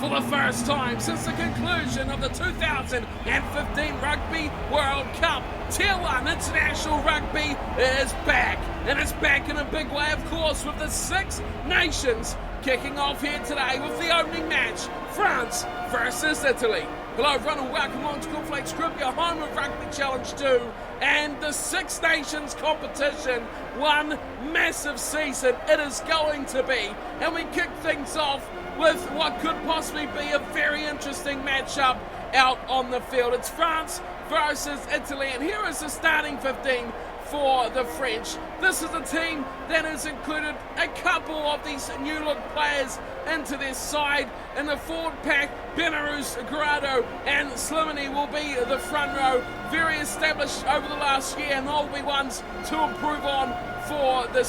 for the first time since the conclusion of the 2015 Rugby World Cup. Tier 1 International Rugby is back, and it's back in a big way, of course, with the Six Nations kicking off here today with the opening match, France versus Italy. Hello everyone and welcome on to Cornflakes Group, your home of Rugby Challenge 2 and the Six Nations competition. One massive season it is going to be, and we kick things off with what could possibly be a very interesting matchup out on the field. It's France versus Italy, and here is the starting 15 for the French. This is a team that has included a couple of these new look players into their side. In the forward pack, Belarus, Guerrero and Slimani will be the front row, very established over the last year, and they'll be ones to improve on for the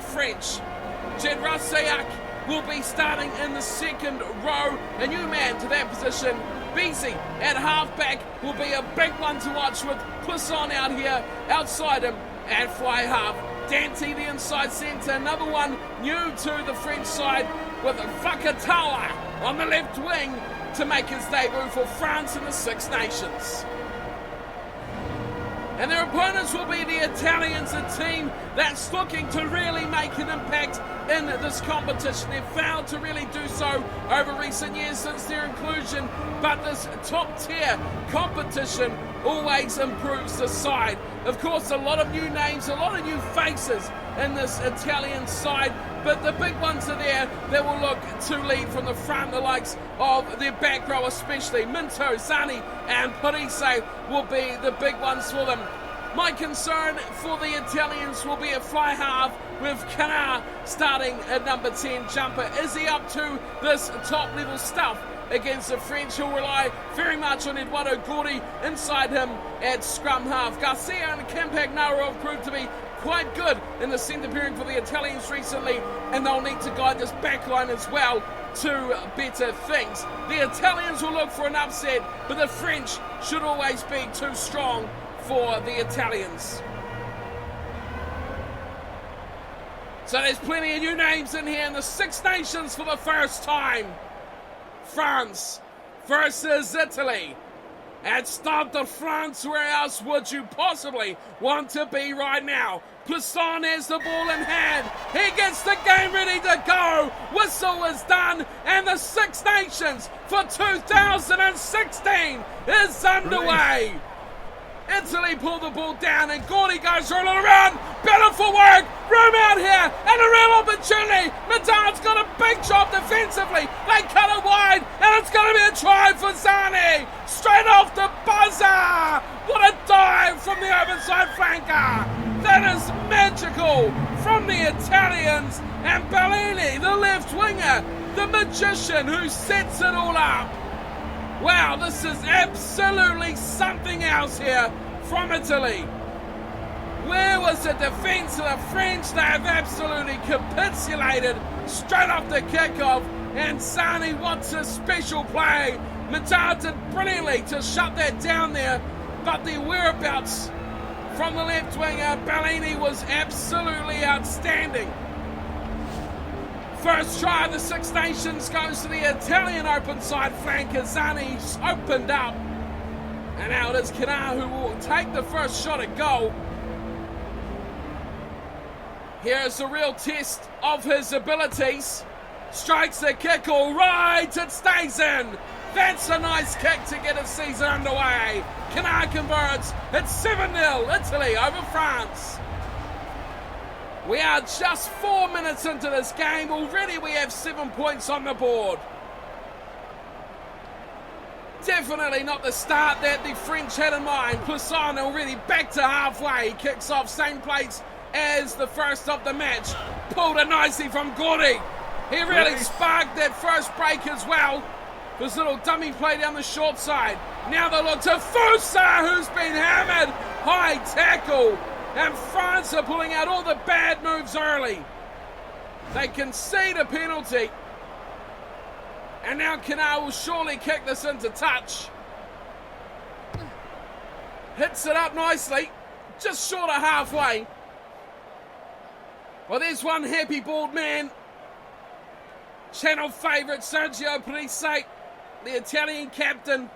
French. Jed Rasayak will be starting in the second row. A new man to that position, Beasy at halfback, will be a big one to watch, with Poisson out here outside him at fly half. Dante the inside centre, another one new to the French side, with Vakatawa on the left wing to make his debut for France in the Six Nations. And their opponents will be the Italians, a team that's looking to really make an impact in this competition. They've failed to really do so over recent years since their inclusion, but this top tier competition always improves the side. Of course, a lot of new names, a lot of new faces in this Italian side, but the big ones are there that will look to lead from the front. The likes of their back row, especially Minto, Zani and Parise, will be the big ones for them. My concern for the Italians will be a fly half, with Canard starting at number 10 jumper. Is he up to this top level stuff against the French? He'll rely very much on Eduardo Gordi inside him at scrum half. Garcia and Campagnaro have proved to be quite good in the centre pairing for the Italians recently, and they'll need to guide this back line as well to better things. The Italians will look for an upset, but the French should always be too strong for the Italians. So there's plenty of new names in here in the Six Nations for the first time. France versus Italy. At Stade de France, where else would you possibly want to be right now? Poisson has the ball in hand. He gets the game ready to go. Whistle is done, and the Six Nations for 2016 is underway. Italy pull the ball down, and Gordy goes for a little run. Beautiful work. Room out here, and a real opportunity. Madard's got a big job defensively. They cut it wide, and it's going to be a try for Zani. Straight off the buzzer. What a dive from the overside flanker. That is magical from the Italians. And Bellini, the left winger, the magician who sets it all up. Wow, this is absolutely something else here from Italy. Where was the defence of the French? They have absolutely capitulated straight off the kickoff. And Sani wants a special play. Madard did brilliantly to shut that down there, but the whereabouts from the left winger, Bellini, was absolutely outstanding. First try of the Six Nations goes to the Italian open side flank. Zani's opened up. And now it is Canard who will take the first shot at goal. Here's a real test of his abilities. Strikes the kick all right, it stays in. That's a nice kick to get his season underway. Canard converts. It's 7-0 Italy over France. We are just 4 minutes into this game. Already we have 7 points on the board. Definitely not the start that the French had in mind. Poisson already back to halfway. He kicks off same place as the first of the match. Pulled it nicely from Gordy. He really sparked that first break as well. This little dummy play down the short side. Now they look to Fusa, who's been hammered. High tackle. And France are pulling out all the bad moves early. They concede a penalty. And now Canard will surely kick this into touch. Hits it up nicely. Just short of halfway. Well, there's one happy bald man. Channel favourite Sergio Parisse, the Italian captain.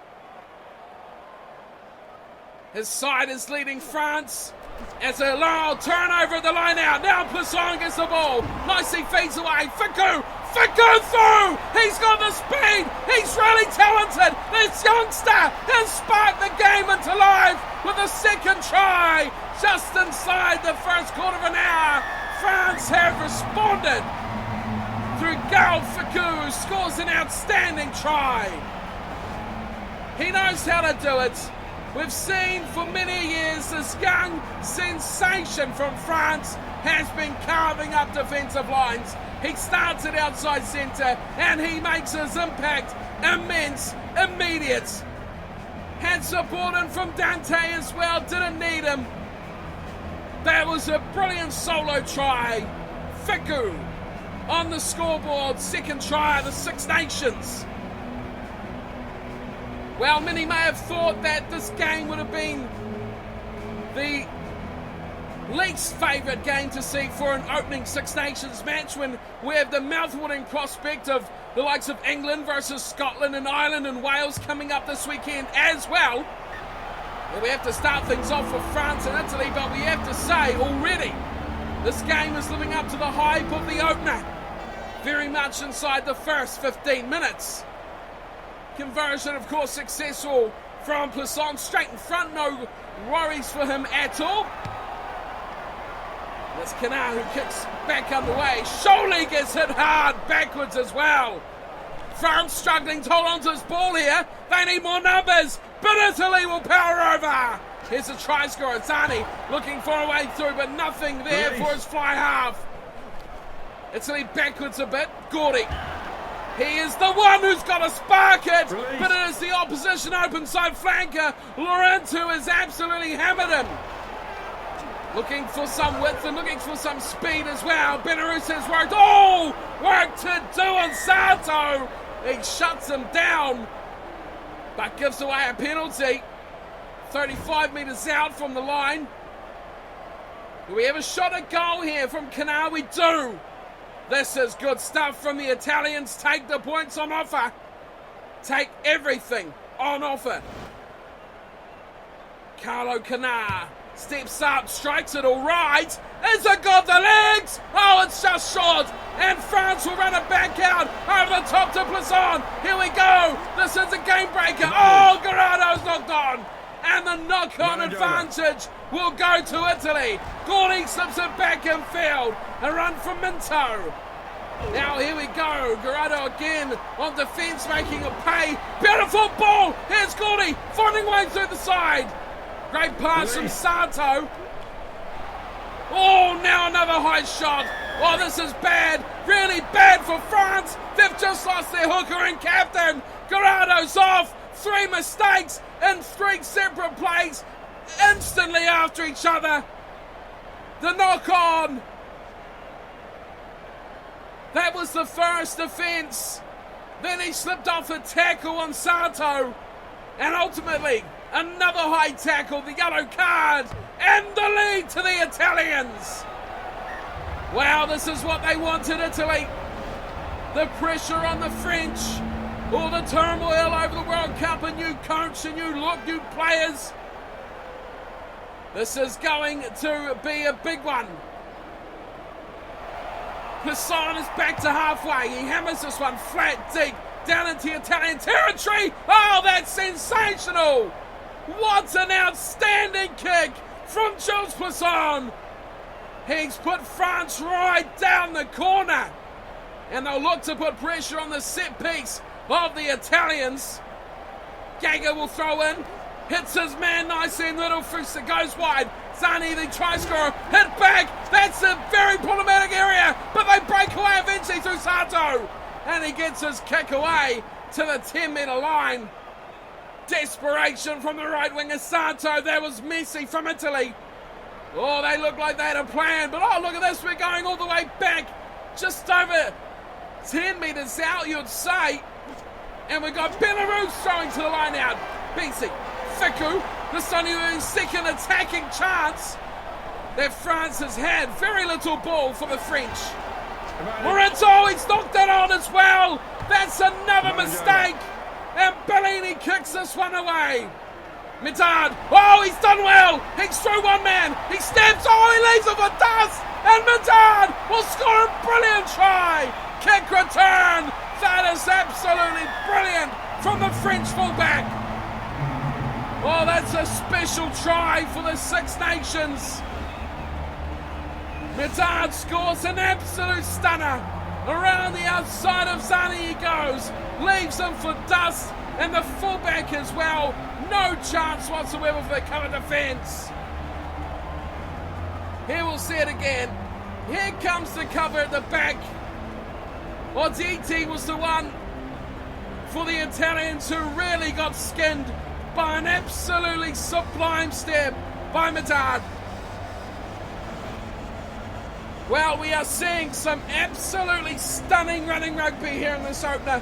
His side is leading France as a long turnover at the line out. Now Plisson gets the ball. Nicely feeds away. Ficou through. He's got the speed. He's really talented. This youngster has sparked the game into life with a second try just inside the first quarter of an hour. France have responded through Gal Ficou, who scores an outstanding try. He knows how to do it. We've seen for many years this young sensation from France has been carving up defensive lines. He starts at outside centre and he makes his impact immense, immediate. Had support in from Dante as well, didn't need him. That was a brilliant solo try. Ficou on the scoreboard, second try of the Six Nations. Well, many may have thought that this game would have been the least favourite game to see for an opening Six Nations match when we have the mouth-watering prospect of the likes of England versus Scotland and Ireland and Wales coming up this weekend as well. And we have to start things off with France and Italy, but we have to say already this game is living up to the hype of the opener. Very much inside the first 15 minutes. Conversion, of course, successful from Plisson, straight in front, no worries for him at all. That's Canard who kicks back underway. Sholey gets hit hard backwards as well. France struggling to hold on to his ball here. They need more numbers, but Italy will power over. Here's a try scorer, Zani, looking for a way through, but nothing there for his fly half. Italy backwards a bit. Gordy. He is the one who's got to spark it, but it is the opposition open side flanker, Laurent, who has absolutely hammered him. Looking for some width and looking for some speed as well. Belarus has worked. Oh, work to do on Sato. He shuts him down, but gives away a penalty. 35 metres out from the line. Do we have a shot at goal here from Canard? We do. This is good stuff from the Italians. Take the points on offer. Take everything on offer. Carlo Canard steps up, strikes it all right. Has it got the legs? Oh, it's just short. And France will run it back out over the top to Plisson. Here we go. This is a game breaker. Oh, Guarado's knocked on. And the knock-on advantage will go to Italy. Gordy slips it back in field. A run from Minto. Now here we go. Guarado again on defence, making a pay. Beautiful ball. Here's Gordy finding way through the side. Great pass from Sato. Oh, now another high shot. Oh, this is bad. Really bad for France. They've just lost their hooker and captain. Guarado's off. 3 mistakes in 3 separate plays instantly after each other. The knock-on. That was the first defence. Then he slipped off a tackle on Sato. And ultimately, another high tackle, the yellow card, and the lead to the Italians. Wow, this is what they wanted, Italy. The pressure on the French. All the turmoil over the World Cup, a new coach, a new look, new players. This is going to be a big one. Plisson is back to halfway. He hammers this one flat, deep, down into Italian territory. Oh, that's sensational. What an outstanding kick from Jules Plisson. He's put France right down the corner. And they'll look to put pressure on the set piece of the Italians. Jager will throw in, hits his man nicely in little Fuster, goes wide. Zani, the try scorer, hit back. That's a very problematic area, but they break away eventually through Sato. And he gets his kick away to the 10-metre line. Desperation from the right winger Sato. That was Messi from Italy. Oh, they look like they had a plan, but oh, look at this. We're going all the way back, just over 10 metres out, you'd say. And we've got Belarus throwing to the line out. BC, Ficou, this only the second attacking chance that France has had. Very little ball for the French. Lorenzo, he's knocked it on as well. That's another mistake. And Bellini kicks this one away. Medard, oh, he's done well. He's through one man. He steps, oh, he leaves it for dust. And Medard will score a brilliant try. Kick return. That is absolutely brilliant from the French fullback. Oh, that's a special try for the Six Nations. Medard scores an absolute stunner. Around the outside of Zani he goes. Leaves him for dust. And the fullback as well. No chance whatsoever for the cover defence. Here we'll see it again. Here comes the cover at the back. Oditi was the one for the Italians who really got skinned by an absolutely sublime step by Medard. Well, we are seeing some absolutely stunning running rugby here in this opener.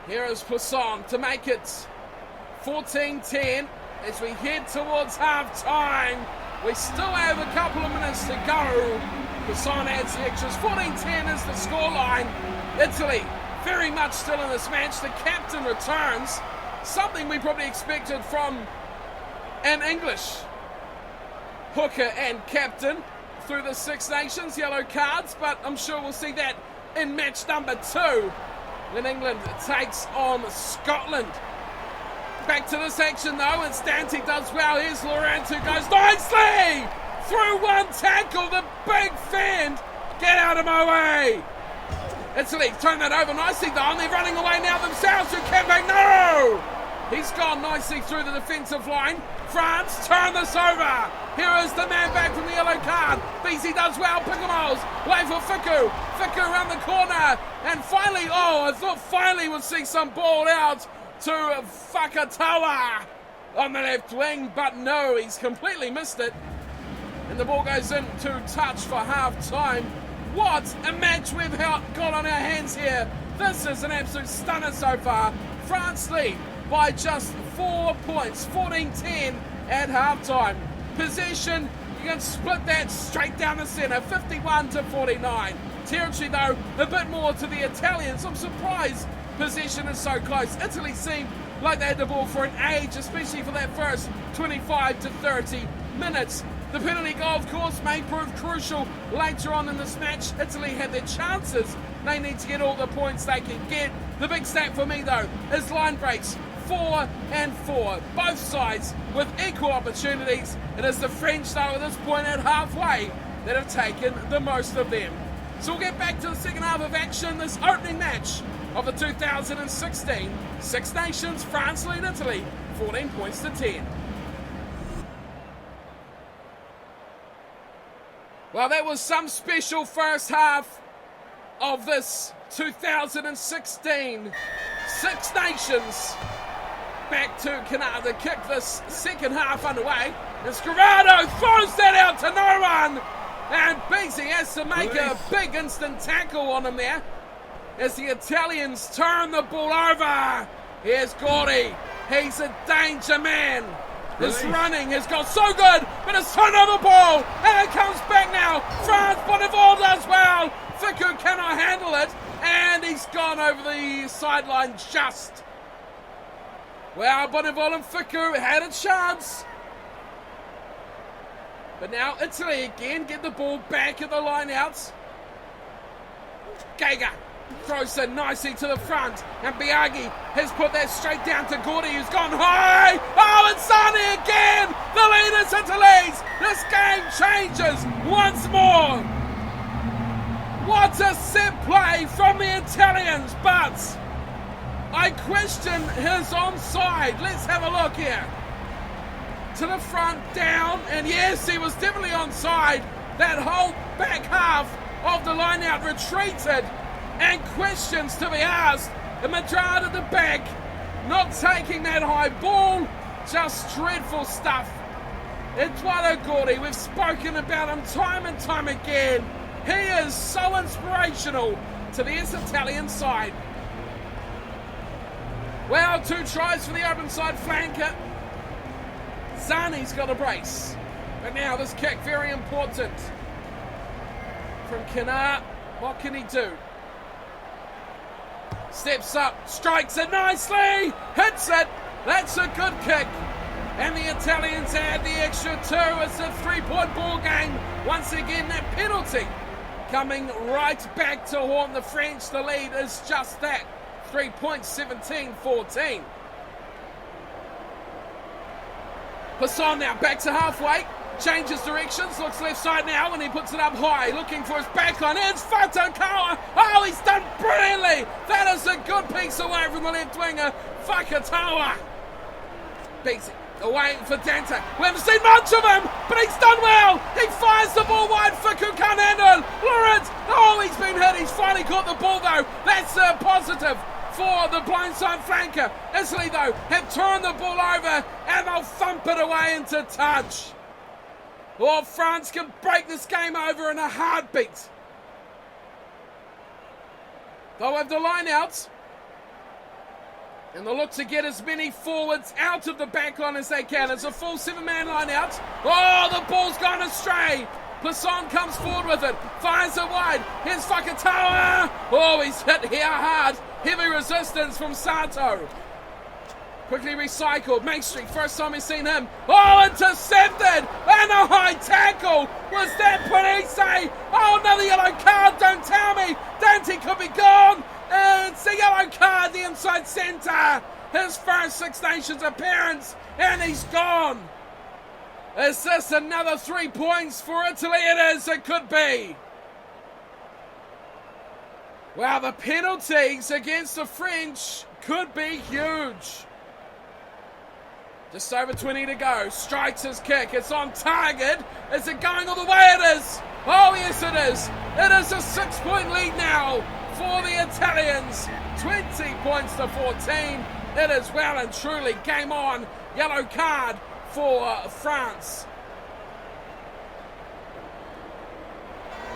Here is Poisson to make it 14-10 as we head towards half-time. We still have a couple of minutes to go. Poisson adds the extras. 14-10 is the scoreline. Italy very much still in this match. The captain returns. Something we probably expected from an English hooker and captain through the Six Nations. Yellow cards, but I'm sure we'll see that in match number 2 when England takes on Scotland. Back to this action though, and Stanty does well. Here's Laurent who goes nicely through one tackle. The big fend. Get out of my way. Italy turn that over nicely though, and they're running away now themselves. Who can make no? He's gone nicely through the defensive line. France turn this over. Here is the man back from the yellow card. BC does well. Pickles way for Fiku. Fiku around the corner, and finally, I thought finally we'd see some ball out to Fakatawa on the left wing, but no, he's completely missed it. And the ball goes into touch for half-time. What a match we've got on our hands here. This is an absolute stunner so far. France lead by just 4 points, 14-10 at half-time. Possession, you can split that straight down the centre, 51-49. Territory, though, a bit more to the Italians. I'm surprised possession is so close. Italy seemed like they had the ball for an age, especially for that first 25 to 30 minutes. The penalty goal, of course, may prove crucial later on in this match. Italy had their chances. They need to get all the points they can get. The big stat for me, though, is line breaks. 4 and 4. Both sides with equal opportunities. It is the French, though, at this point at halfway, that have taken the most of them. So we'll get back to the second half of action. This opening match of the 2016 Six Nations. France lead Italy 14 points to 10. Well, that was some special first half of this 2016 Six Nations. Back to Canada, kick this second half underway. And Scarado throws that out to no one. And Beasley has to make a big instant tackle on him there as the Italians turn the ball over. Here's Gordy. He's a danger man. His running has got so good, but it's turned over the ball. And it comes back now. France, Bonneville does well. Fiku cannot handle it. And he's gone over the sideline just. Well, Bonneville and Fiku had a chance. But now Italy again get the ball back at the line-outs. Geiger throws it nicely to the front. And Biaggi has put that straight down to Gordy, who's gone high. Oh, it's Sani again. The lead is Italy's. This game changes once more. What a set play from the Italians, but I question his onside. Let's have a look here. To the front, down, and yes, he was definitely onside. That whole back half of the line-out retreated, and questions to be asked. And Madrid at the back, not taking that high ball, just dreadful stuff. Eduardo Gordy, we've spoken about him time and time again. He is so inspirational to this Italian side. Well, 2 tries for the open side flanker. Zani's got a brace. But now this kick, very important. From Kinnard, what can he do? Steps up, strikes it nicely, hits it. That's a good kick. And the Italians add the extra 2. It's a 3-point ball game. Once again, that penalty coming right back to haunt the French. The lead is just that. 3 points, 17-14. Passon now back to halfway. Changes directions, looks left side now, and he puts it up high, looking for his backline. It's Fakatawa. Oh, he's done brilliantly. That is a good piece away from the left winger, Fakatawa. Beats it away for Dante. We haven't seen much of him, but he's done well. He fires the ball wide for Kukanandon. Lawrence, oh, he's been hit. He's finally caught the ball, though. That's a positive for the blindside flanker. Italy, though, have turned the ball over, and they'll thump it away into touch. Or France can break this game over in a heartbeat. They'll have the line out. And they'll look to get as many forwards out of the back line as they can. It's a full 7-man line out. Oh, the ball's gone astray. Passon comes forward with it. Fires it wide. Here's Fakatawa. Oh, he's hit here hard. Heavy resistance from Sato. Quickly recycled. Main Street, first time we've seen him. Oh, intercepted! And a high tackle! Was that Panise? Oh, another yellow card, don't tell me! Dante could be gone! And it's a yellow card, the inside centre! His first Six Nations appearance, and he's gone! Is this another 3 points for Italy? It is, it could be! Wow, the penalties against the French could be huge. Just over 20 to go. Strikes his kick. It's on target. Is it going all the way? It is. Oh, yes, it is. It is a 6-point lead now for the Italians. 20 points to 14. It is well and truly game on. Yellow card for France.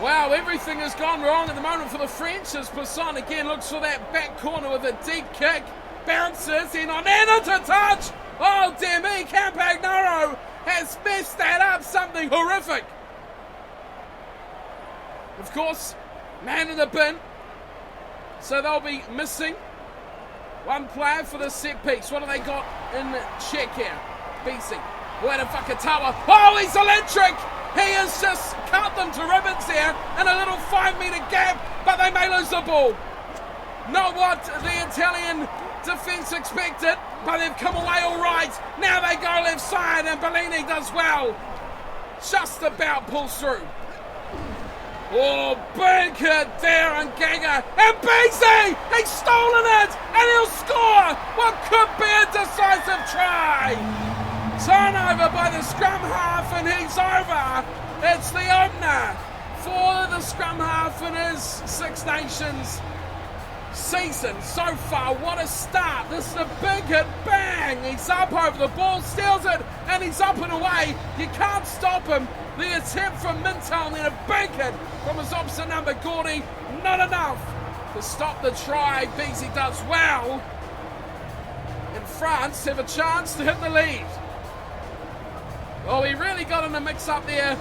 Wow, everything has gone wrong at the moment for the French as Passon again looks for that back corner with a deep kick. Bounces in on and into touch. Oh, dear me, Campagnaro has messed that up, something horrific. Of course, man in the bin. So they'll be missing one player for the set piece. What have they got in check here? BC. Where to Fakatawa. Oh, he's electric. He has just cut them to ribbons here in a little 5-metre gap, but they may lose the ball. Not what the Italian defence expected, but they've come away all right. Now they go left side, and Bellini does well. Just about pulls through. Oh, big hit there, and Gaga. And BC! He's stolen it, and he'll score what could be a decisive try. Turnover by the scrum half, and he's over. It's the opener for the scrum half in his Six Nations season so far. What a start. This is a big hit. Bang! He's up over the ball, steals it, and he's up and away. You can't stop him. The attempt from Mintel, and then a big hit from his opposite number, Gordy. Not enough to stop the try. Beasley does well. And France have a chance to hit the lead. Oh, he really got in the mix-up there.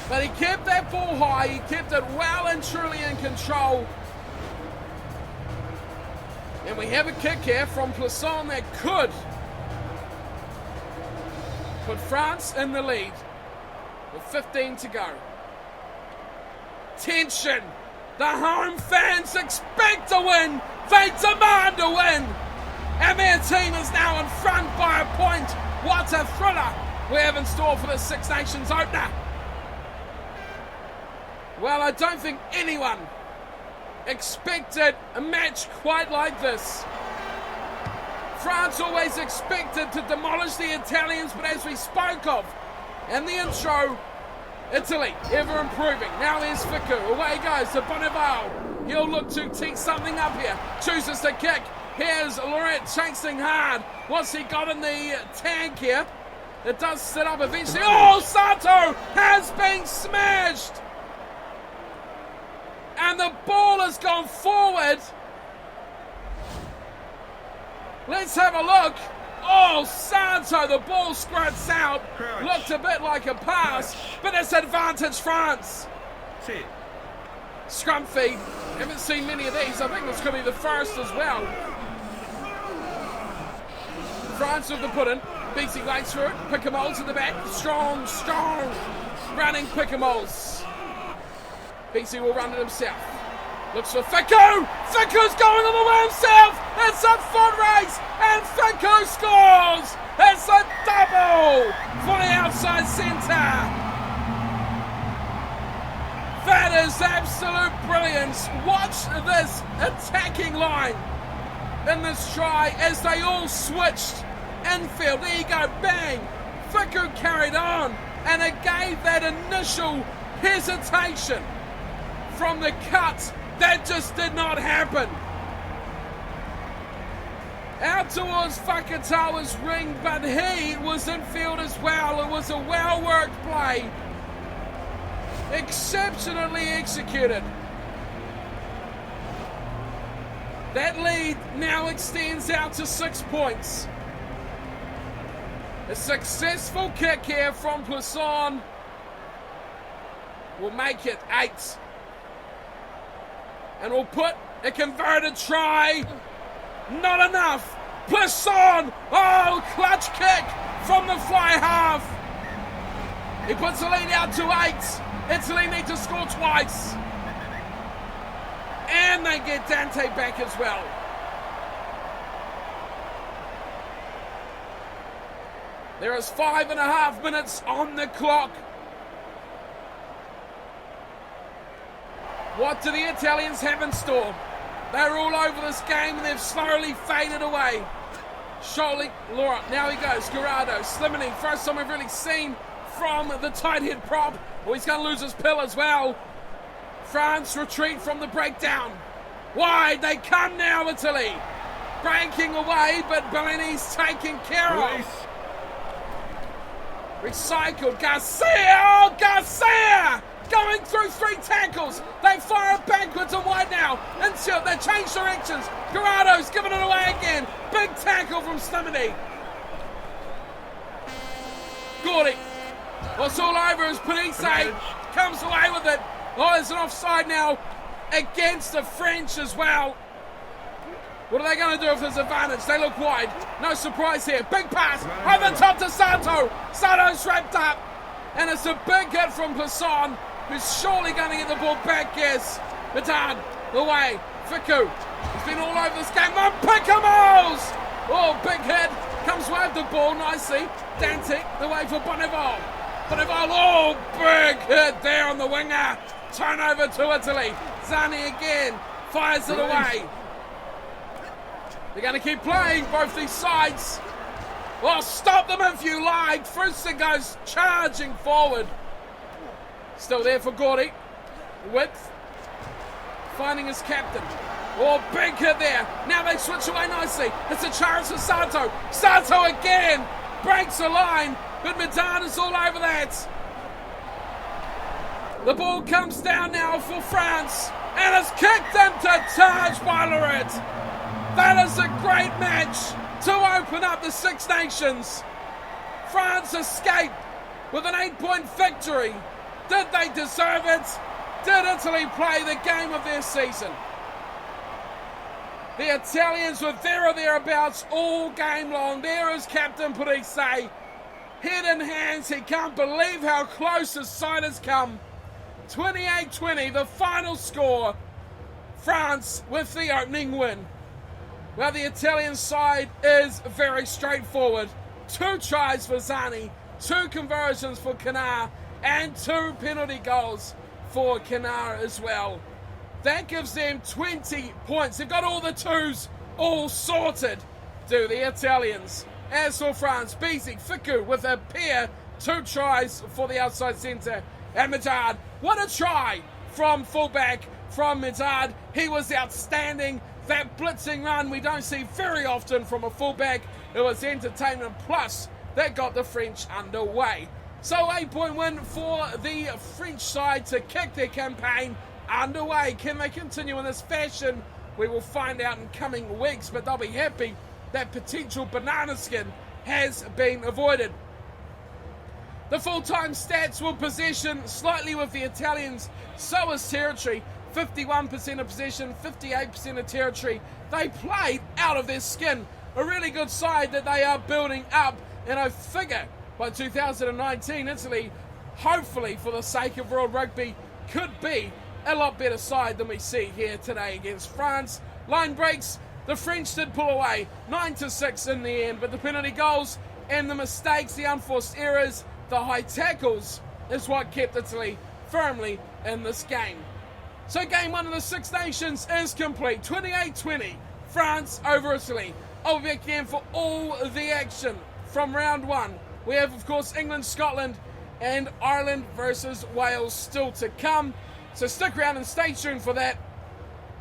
But he kept that ball high. He kept it well and truly in control. And we have a kick here from Plisson that could put France in the lead with 15 to go. Tension. The home fans expect to win. They demand to win. And their team is now in front by a point. What a thriller we have in store for the Six Nations opener. Well, I don't think anyone expected a match quite like this. France always expected to demolish the Italians, but as we spoke of in the intro, Italy ever improving. Now there's Fiku. Away he goes to Bonneval. He'll look to tee something up here. Chooses to kick. Here's Lorette chasing hard. What's he got in the tank here? It does sit up eventually. Oh, Sato has been smashed. And the ball has gone forward. Let's have a look. Oh, Santo, the ball squirts out. Looked a bit like a pass, but it's advantage France. Scrum feed. Haven't seen many of these. I think this could be the first as well. France with the pudding. BC waits for it. Pickamoles in the back. Strong running Pickamoles. BC will run it himself. Looks for Fiku. Fiku's going all the way himself. It's a foot race, and Fiku scores. It's a double for the outside centre. That is absolute brilliance. Watch this attacking line in this try as they all switched infield. There you go, bang. Fiku carried on, and it gave that initial hesitation from the cut. That just did not happen. Out towards Fakatawa's ring, but he was in field as well. It was a well-worked play. Exceptionally executed. That lead now extends out to 6 points. A successful kick here from Poisson will make it 8. And we'll put a converted try. Not enough. Poisson. Oh, clutch kick from the fly half. He puts the lead out to 8. Italy need to score twice. And they get Dante back as well. There is 5.5 minutes on the clock. What do the Italians have in store? They're all over this game and they've slowly faded away. Surely, Laura, now he goes. Gerardo, Slimani, first time we've really seen from the tight head prop. Oh, he's going to lose his pill as well. France retreat from the breakdown. Wide, they come now, Italy. Breaking away, but Bellini's taken care of. Recycled, Garcia! Oh, Garcia! Going through 3 tackles. They fire it backwards and wide now. Insert, they change directions. Gerardo's giving it away again. Big tackle from Slimani. Gordy. What's all over is Panisse. Comes away with it. Oh, there's an offside now against the French as well. What are they going to do if there's advantage? They look wide. No surprise here. Big pass. Over the top to Santo. Santo's wrapped up. And it's a big hit from Poisson, who's surely going to get the ball back. Yes. Mitard, away. Fiku. He's been all over this game. On Pickamoles. Oh, big hit. Comes away with the ball nicely. Dante, the way for Bonneville. Bonneville, oh, big hit there on the winger. Turnover to Italy. Zani again. Fires it away. They're going to keep playing both these sides. Well, stop them if you like. Fruster goes charging forward. Still there for Gordy. Width. Finding his captain. Oh, big hit there. Now they switch away nicely. It's a chance for Santo. Santo again. Breaks the line. But Medan is all over that. The ball comes down now for France. And it's kicked into charge by Lorette. That is a great match to open up the Six Nations. France escaped with an 8-point victory. Did they deserve it? Did Italy play the game of their season? The Italians were there or thereabouts all game long. There is Captain Parisse. Head in hands, he can't believe how close his side has come. 28-20, the final score. France with the opening win. Well, the Italian side is very straightforward. 2 tries for Zani, 2 conversions for Canar, and 2 penalty goals for Canar as well. That gives them 20 points. They've got all the 2s all sorted, do the Italians. As for France, Bizi, Fiku with a pair, 2 tries for the outside centre. And Medard, what a try from fullback from Medard. He was outstanding. That blitzing run we don't see very often from a fullback. It was entertainment plus that got the French underway. So 8-point win for the French side to kick their campaign underway. Can they continue in this fashion? We will find out in coming weeks, but they'll be happy that potential banana skin has been avoided. The full-time stats will possession slightly with the Italians, so is territory. 51% of possession, 58% of territory. They played out of their skin. A really good side that they are building up, and I figure by 2019 Italy, hopefully for the sake of World Rugby, could be a lot better side than we see here today against France. Line breaks, the French did pull away 9-6 in the end, but the penalty goals and the mistakes, the unforced errors, the high tackles is what kept Italy firmly in this game. So game 1 of the Six Nations is complete. 28-20, France over Italy. I'll be back again for all the action from round 1. We have, of course, England, Scotland, and Ireland versus Wales still to come. So stick around and stay tuned for that.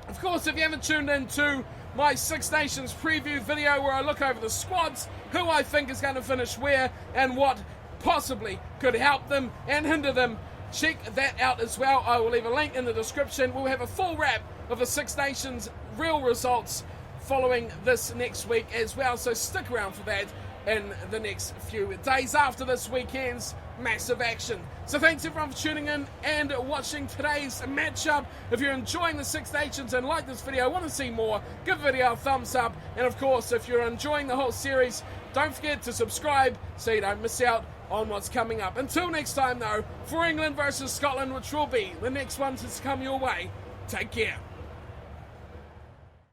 Of course, if you haven't tuned in to my Six Nations preview video where I look over the squads, who I think is going to finish where, and what possibly could help them and hinder them, check that out as well. I will leave a link in the description. We'll have a full wrap of the Six Nations real results following this next week as well, so stick around for that in the next few days after this weekend's massive action. So thanks everyone for tuning in and watching today's matchup. If you're enjoying the Six Nations and like this video, want to see more, give the video a thumbs up, and of course if you're enjoying the whole series, don't forget to subscribe so you don't miss out on what's coming up. Until next time though, for England versus Scotland, which will be the next one to come your way, take care.